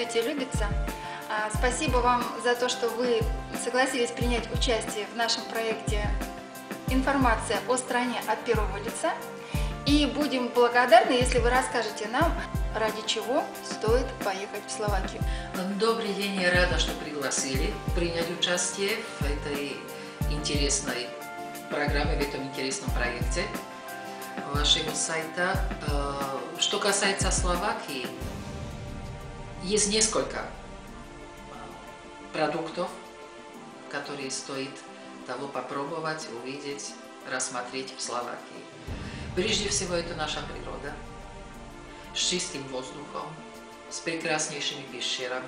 Здравствуйте, Любица! Спасибо вам за то, что вы согласились принять участие в нашем проекте «Информация о стране от первого лица». И будем благодарны, если вы расскажете нам, ради чего стоит поехать в Словакию. Добрый день, я рада, что пригласили принять участие в этой интересной программе, в этом интересном проекте вашего сайта. Что касается Словакии, есть несколько продуктов, которые стоит того попробовать, увидеть, рассмотреть в Словакии. Прежде всего, это наша природа, с чистым воздухом, с прекраснейшими пещерами,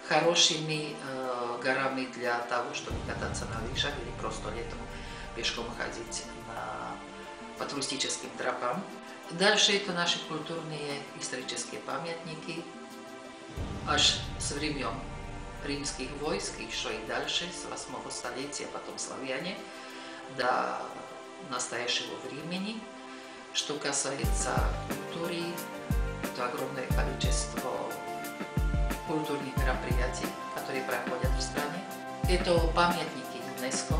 хорошими горами для того, чтобы кататься на лыжах или просто летом пешком ходить по туристическим тропам. Дальше это наши культурные исторические памятники, аж с времен римских войск, еще и дальше, с 8 столетия, потом славяне, до настоящего времени. Что касается культуры, это огромное количество культурных мероприятий, которые проходят в стране. Это памятники ЮНЕСКО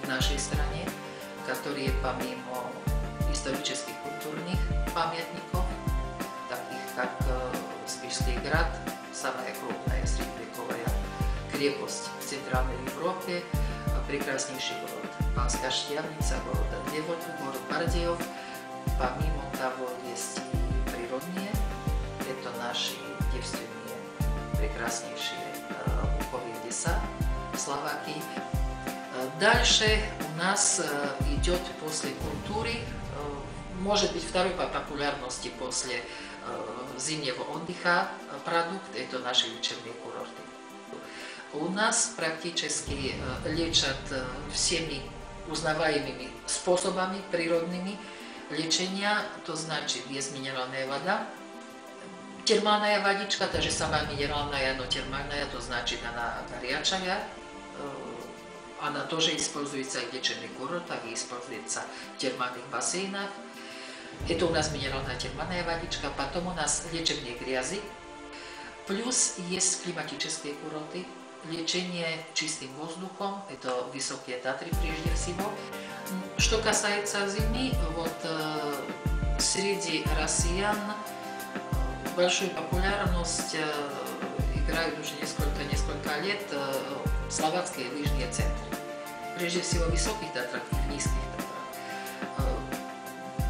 в нашей стране, которые помимо исторических культурных памятников, таких как Списский град, самая крупная средневековая крепость в Центральной Европе, прекраснейший город Панская Štiavnica, город Девольт, город Бардejov. Помимо того, есть и природные, это наши девственные, прекраснейшие луговые леса в Словакии. Дальше у нас идет после культуры, может быть, второй по популярности после зимнего отдыха продукт, это наши лечебные курорты. У нас практически лечат всеми узнаваемыми способами природными лечения, то значит есть минеральная вода, термальная водичка, та же самая минеральная, но термальная, то значит она горячая, она тоже используется в лечебных курортах и используется в термальных бассейнах. Это у нас минеральная термальная водичка, потом у нас лечебные грязи, плюс есть климатические курорты, лечение чистым воздухом, это высокие Татры прежде всего. Что касается зимы, вот среди россиян большую популярность играют уже несколько лет словацкие лыжные центры, прежде всего в высоких Татрах и в низких Татрах.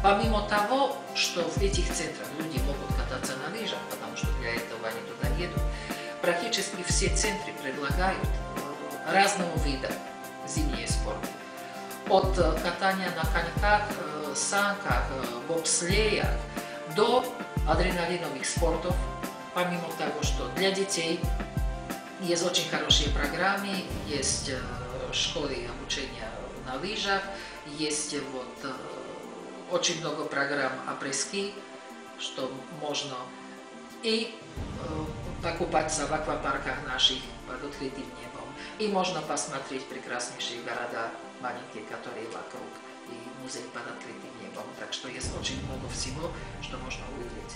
Помимо того, что в этих центрах люди могут кататься на лыжах, потому что для этого они туда едут, практически все центры предлагают разного вида зимние спорты. От катания на коньках, санках, бобслеях до адреналиновых спортов. Помимо того, что для детей есть очень хорошие программы, есть школы обучения на лыжах, есть очень много программ опрыски, что можно и покупаться в аквапарках наших под открытым небом. И можно посмотреть прекраснейшие города, маленькие, которые вокруг, и музей под открытым небом. Так что есть очень много всего, что можно увидеть.